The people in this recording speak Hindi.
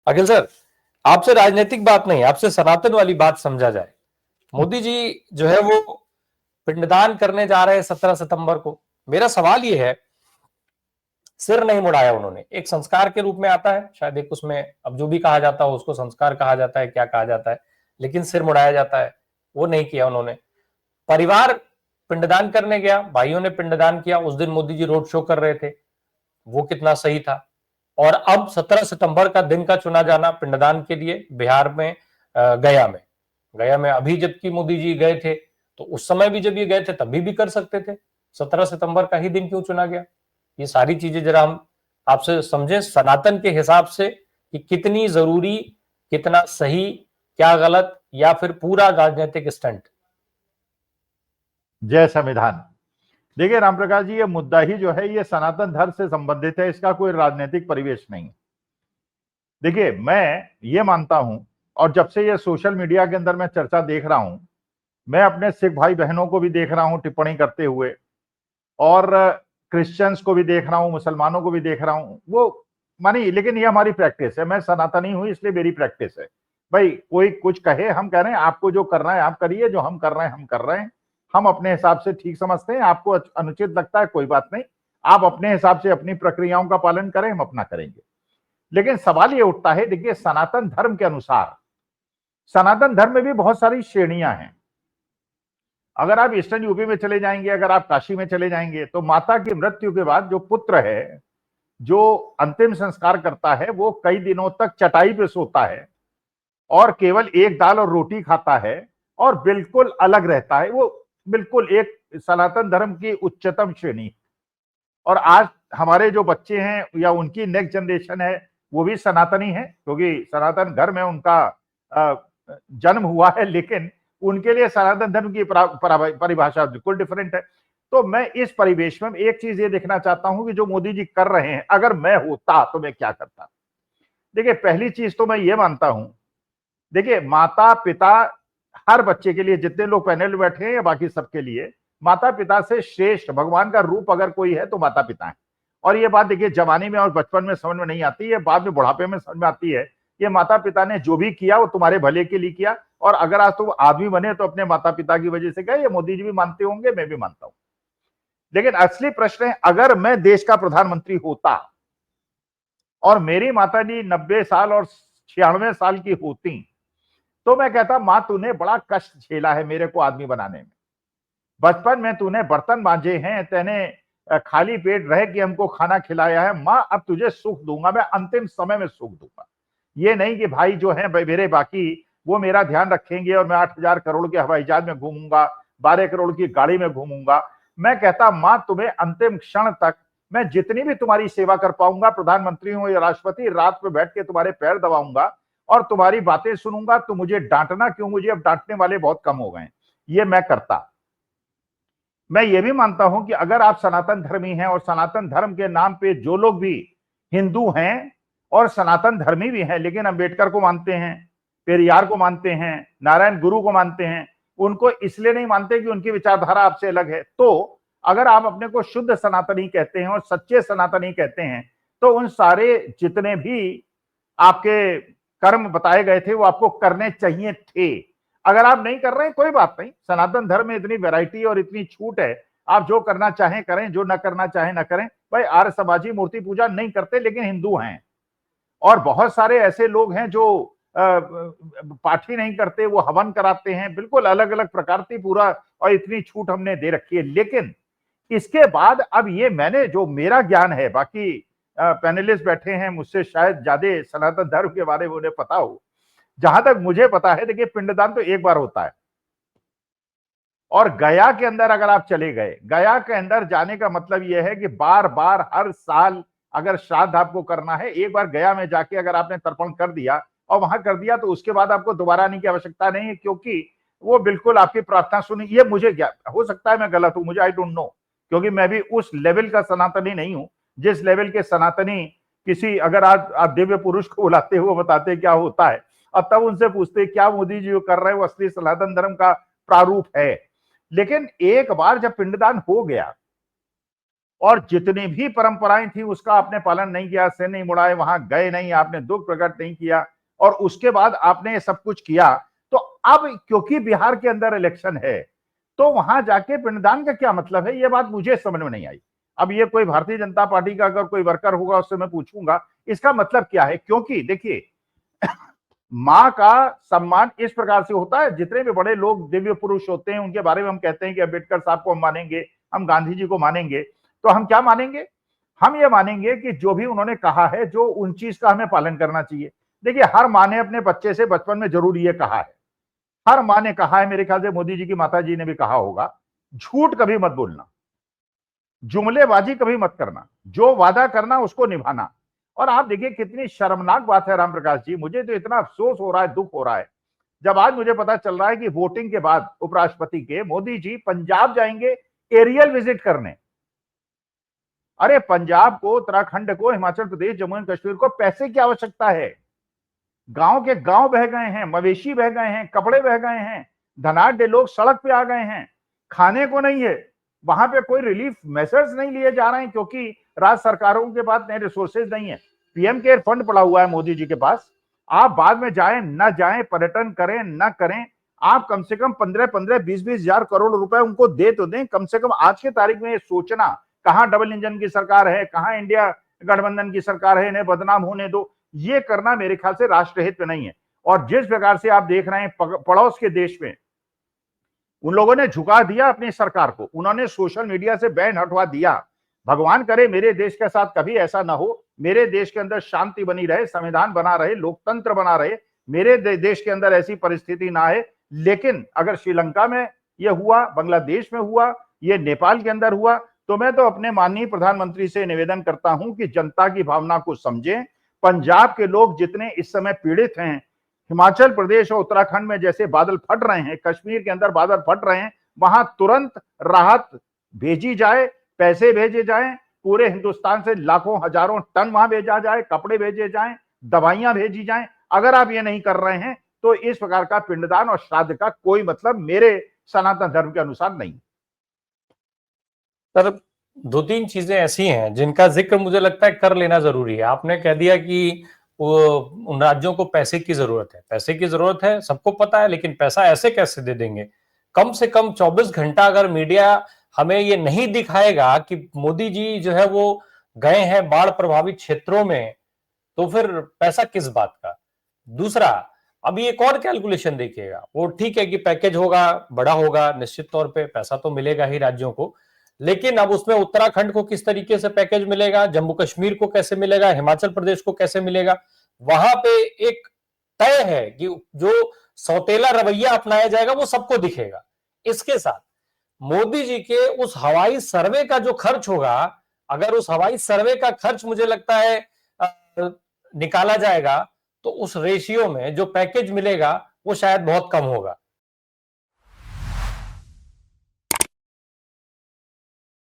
अखिल सर, आपसे राजनीतिक बात नहीं, आपसे सनातन वाली बात समझा जाए। मोदी जी जो है वो पिंडदान करने जा रहे हैं 17 सितंबर को। मेरा सवाल ये है, सिर नहीं मुड़ाया उन्होंने, एक संस्कार के रूप में आता है शायद, एक उसमें अब जो भी कहा जाता है उसको संस्कार कहा जाता है, क्या कहा जाता है, लेकिन सिर मुड़ाया जाता है, वो नहीं किया उन्होंने। परिवार पिंडदान करने गया, भाइयों ने पिंडदान किया, उस दिन मोदी जी रोड शो कर रहे थे, वो कितना सही था। और अब 17 सितंबर का दिन का चुना जाना पिंडदान के लिए बिहार में, गया में अभी जबकि मोदी जी गए थे, तो उस समय भी जब ये गए थे तभी भी कर सकते थे। 17 सितंबर का ही दिन क्यों चुना गया? ये सारी चीजें जरा हम आपसे समझें सनातन के हिसाब से कि कितनी जरूरी, कितना सही, क्या गलत, या फिर पूरा राजनीतिक स्टंट। जय संविधान। देखिए राम प्रकाश जी, ये मुद्दा ही जो है ये सनातन धर्म से संबंधित है, इसका कोई राजनीतिक परिवेश नहीं। देखिए मैं ये मानता हूं, और जब से ये सोशल मीडिया के अंदर मैं चर्चा देख रहा हूं, मैं अपने सिख भाई बहनों को भी देख रहा हूं टिप्पणी करते हुए, और क्रिश्चियंस को भी देख रहा हूं, मुसलमानों को भी देख रहा हूं। वो मानी, लेकिन ये हमारी प्रैक्टिस है, मैं सनातनी हूं इसलिए मेरी प्रैक्टिस है। भाई कोई कुछ कहे, हम कह रहे हैं आपको जो करना है आप करिए, जो हम कर रहे हैं हम कर रहे हैं, हम अपने हिसाब से ठीक समझते हैं। आपको अनुचित लगता है कोई बात नहीं, आप अपने हिसाब से अपनी प्रक्रियाओं का पालन करें, हम अपना करेंगे। लेकिन सवाल ये उठता है, देखिए सनातन धर्म के अनुसार सनातन धर्म में भी बहुत सारी श्रेणियां हैं। अगर आप ईस्टर्न यूपी में चले जाएंगे, अगर आप काशी में चले जाएंगे, तो माता की मृत्यु के बाद जो पुत्र है जो अंतिम संस्कार करता है वो कई दिनों तक चटाई पे सोता है और केवल एक दाल और रोटी खाता है और बिल्कुल अलग रहता है। वो बिल्कुल एक सनातन धर्म की उच्चतम श्रेणी। और आज हमारे जो बच्चे हैं या उनकी नेक्स्ट जनरेशन है वो भी सनातनी है, क्योंकि सनातन धर्म में उनका जन्म हुआ है, लेकिन उनके लिए सनातन धर्म की परिभाषा बिल्कुल डिफरेंट है। तो मैं इस परिवेश में एक चीज ये देखना चाहता हूं कि जो मोदी जी कर रहे हैं, अगर मैं होता तो मैं क्या करता। देखिए पहली चीज तो मैं ये मानता हूं, देखिए माता पिता हर बच्चे के लिए, जितने लोग पैनल में बैठे हैं या बाकी सबके लिए, माता पिता से श्रेष्ठ भगवान का रूप अगर कोई है तो माता पिता है। और ये बात देखिए जवानी में और बचपन में समझ में नहीं आती है, बाद में बुढ़ापे में समझ में आती है। ये माता पिता ने जो भी किया वो तुम्हारे भले के लिए किया, और अगर आज तुम आदमी बने तो अपने माता पिता की वजह से गए। ये मोदी जी भी मानते होंगे, मैं भी मानता हूं। लेकिन असली प्रश्न है, अगर मैं देश का प्रधानमंत्री होता और मेरी माता जी 90 साल और 96 साल की होती, तो मैं कहता मां तूने बड़ा कष्ट झेला है मेरे को आदमी बनाने में। बचपन में तूने बर्तन मांजे हैं, तेने खाली पेट रह के हमको खाना खिलाया है। मां अब तुझे सुख दूंगा, मैं अंतिम समय में सुख दूंगा। ये नहीं कि भाई जो है मेरे बाकी वो मेरा ध्यान रखेंगे और मैं 8,000 करोड़ के हवाई जहाज में घूमूंगा, 12 करोड़ की गाड़ी में घूमूंगा। मैं कहता मां तुम्हें अंतिम क्षण तक मैं जितनी भी तुम्हारी सेवा कर पाऊंगा, प्रधानमंत्री हो या राष्ट्रपति, रात में बैठ के तुम्हारे पैर दबाऊंगा और तुम्हारी बातें सुनूंगा। तो मुझे डांटना क्यों, मुझे अब डांटने वाले बहुत कम हो गए। ये मैं करता। मैं ये भी मानता हूं कि अगर आप सनातन धर्मी हैं और सनातन धर्म के नाम पे जो लोग भी हिंदू हैं और सनातन धर्मी भी हैं, लेकिन अंबेडकर को मानते हैं, पेरियार को मानते हैं, नारायण गुरु को मानते हैं, उनको इसलिए नहीं मानते कि उनकी विचारधारा आपसे अलग है। तो अगर आप अपने को शुद्ध सनातनी कहते हैं और सच्चे सनातनी कहते हैं, तो उन सारे जितने भी आपके कर्म बताए गए थे वो आपको करने चाहिए थे। अगर आप नहीं कर रहे हैं कोई बात नहीं, सनातन धर्म में इतनी वैरायटी और इतनी छूट है, आप जो करना चाहें करें, जो न करना चाहें न करें। भाई आर्य समाजी मूर्ति पूजा नहीं करते लेकिन हिंदू हैं, और बहुत सारे ऐसे लोग हैं जो पाठी नहीं करते, वो हवन कराते हैं, बिल्कुल अलग अलग प्रकार की पूरा, और इतनी छूट हमने दे रखी है। लेकिन इसके बाद अब ये मैंने जो मेरा ज्ञान है, बाकी पैनलिस्ट बैठे हैं मुझसे शायद ज्यादा सनातन धर्म के बारे में उन्हें पता हो, जहां तक मुझे पता है देखिए पिंडदान तो एक बार होता है। और गया के अंदर अगर आप चले गए, गया के अंदर जाने का मतलब यह है कि बार बार हर साल अगर श्राद्ध आपको करना है, एक बार गया में जाके अगर आपने तर्पण कर दिया और वहां कर दिया, तो उसके बाद आपको दोबारा आने की आवश्यकता नहीं है, क्योंकि वो बिल्कुल आपकी प्रार्थना सुनी। ये मुझे क्या हो सकता है मैं गलत हूं, मुझे आई डोंट नो, क्योंकि मैं भी उस लेवल का सनातनी नहीं हूं जिस लेवल के सनातनी किसी, अगर आज आप दिव्य पुरुष को बुलाते हो बताते क्या होता है, अब तब उनसे पूछते क्या मोदी जी जो कर रहे हैं वो असली सनातन धर्म का प्रारूप है। लेकिन एक बार जब पिंडदान हो गया और जितनी भी परंपराएं थी उसका आपने पालन नहीं किया, सिर नहीं मुड़ाए, वहां गए नहीं, आपने दुख प्रकट नहीं किया, और उसके बाद आपने ये सब कुछ किया। तो अब क्योंकि बिहार के अंदर इलेक्शन है तो वहां जाके पिंडदान का क्या मतलब है, ये बात मुझे समझ में नहीं आई। अब ये कोई भारतीय जनता पार्टी का अगर कोई वर्कर होगा उससे मैं पूछूंगा इसका मतलब क्या है, क्योंकि देखिए मां का सम्मान इस प्रकार से होता है, जितने भी बड़े लोग दिव्य पुरुष होते हैं उनके बारे में हम कहते हैं कि अम्बेडकर साहब को हम मानेंगे, हम गांधी जी को मानेंगे, तो हम क्या मानेंगे, हम ये मानेंगे कि जो भी उन्होंने कहा है जो उन चीज का हमें पालन करना चाहिए। देखिए हर माँ ने अपने बच्चे से बचपन में जरूर ये कहा है, हर माँ ने कहा है, मेरे ख्याल से मोदी जी की माता जी ने भी कहा होगा, झूठ कभी मत बोलना, जुमलेबाजी कभी मत करना, जो वादा करना उसको निभाना। और आप देखिए कितनी शर्मनाक बात है राम प्रकाश जी, मुझे तो इतना अफसोस हो रहा है, दुख हो रहा है, जब आज मुझे पता चल रहा है कि वोटिंग के बाद उपराष्ट्रपति के मोदी जी पंजाब जाएंगे एरियल विजिट करने। अरे पंजाब को, उत्तराखंड को, हिमाचल प्रदेश, जम्मू एंड कश्मीर को पैसे की आवश्यकता है। गांव के गांव बह गए हैं, मवेशी बह गए हैं, कपड़े बह गए हैं, धनाढ्य लोग सड़क पे आ गए हैं, खाने को नहीं है, वहां पे कोई रिलीफ मेजर्स नहीं लिए जा रहे हैं क्योंकि राज्य सरकारों के पास नए रिसोर्सेज नहीं है। पीएम केयर फंड पड़ा हुआ है मोदी जी के पास, आप बाद में जाएं न जाएं, पर्यटन करें न करें, आप कम से कम 15-15, 20-20 हजार करोड़ रुपए उनको दे तो दें। कम से कम आज की तारीख में ये सोचना, कहां डबल इंजन की सरकार है, कहां इंडिया गठबंधन की सरकार है, इन्हें बदनाम होने दो, ये करना मेरे ख्याल से राष्ट्रहित में नहीं है। और जिस प्रकार से आप देख रहे हैं पड़ोस के देश में उन लोगों ने झुका दिया अपनी सरकार को, उन्होंने सोशल मीडिया से बैन हटवा दिया। भगवान करे मेरे देश के साथ कभी ऐसा ना हो, मेरे देश के अंदर शांति बनी रहे, संविधान बना रहे, लोकतंत्र बना रहे, मेरे देश के अंदर ऐसी परिस्थिति ना आए। लेकिन अगर श्रीलंका में यह हुआ, बांग्लादेश में हुआ, ये नेपाल के अंदर हुआ, तो मैं तो अपने माननीय प्रधानमंत्री से निवेदन करता हूं कि जनता की भावना को समझें। पंजाब के लोग जितने इस समय पीड़ित हैं, हिमाचल प्रदेश और उत्तराखंड में जैसे बादल फट रहे हैं, कश्मीर के अंदर बादल फट रहे हैं, वहां तुरंत राहत भेजी जाए, पैसे भेजे जाएं, पूरे हिंदुस्तान से लाखों हजारों टन वहां भेजा जाए, कपड़े भेजे जाएं, दवाइयां भेजी जाएं। अगर आप ये नहीं कर रहे हैं तो इस प्रकार का पिंडदान और श्राद्ध का कोई मतलब मेरे सनातन धर्म के अनुसार नहीं। सर 2-3 चीजें ऐसी हैं जिनका जिक्र मुझे लगता है कर लेना जरूरी है। आपने कह दिया कि वो उन राज्यों को पैसे की जरूरत है, पैसे की जरूरत है सबको पता है, लेकिन पैसा ऐसे कैसे दे देंगे। कम से कम 24 घंटा अगर मीडिया हमें ये नहीं दिखाएगा कि मोदी जी जो है वो गए हैं बाढ़ प्रभावित क्षेत्रों में, तो फिर पैसा किस बात का। दूसरा, अभी एक और कैलकुलेशन देखिएगा, वो ठीक है कि पैकेज होगा, बड़ा होगा, निश्चित तौर पे पैसा तो मिलेगा ही राज्यों को, लेकिन अब उसमें उत्तराखंड को किस तरीके से पैकेज मिलेगा, जम्मू कश्मीर को कैसे मिलेगा, हिमाचल प्रदेश को कैसे मिलेगा, वहां पे एक तय है कि जो सौतेला रवैया अपनाया जाएगा वो सबको दिखेगा। इसके साथ मोदी जी के उस हवाई सर्वे का जो खर्च होगा, अगर उस हवाई सर्वे का खर्च मुझे लगता है निकाला जाएगा तो उस रेशियो में जो पैकेज मिलेगा वो शायद बहुत कम होगा।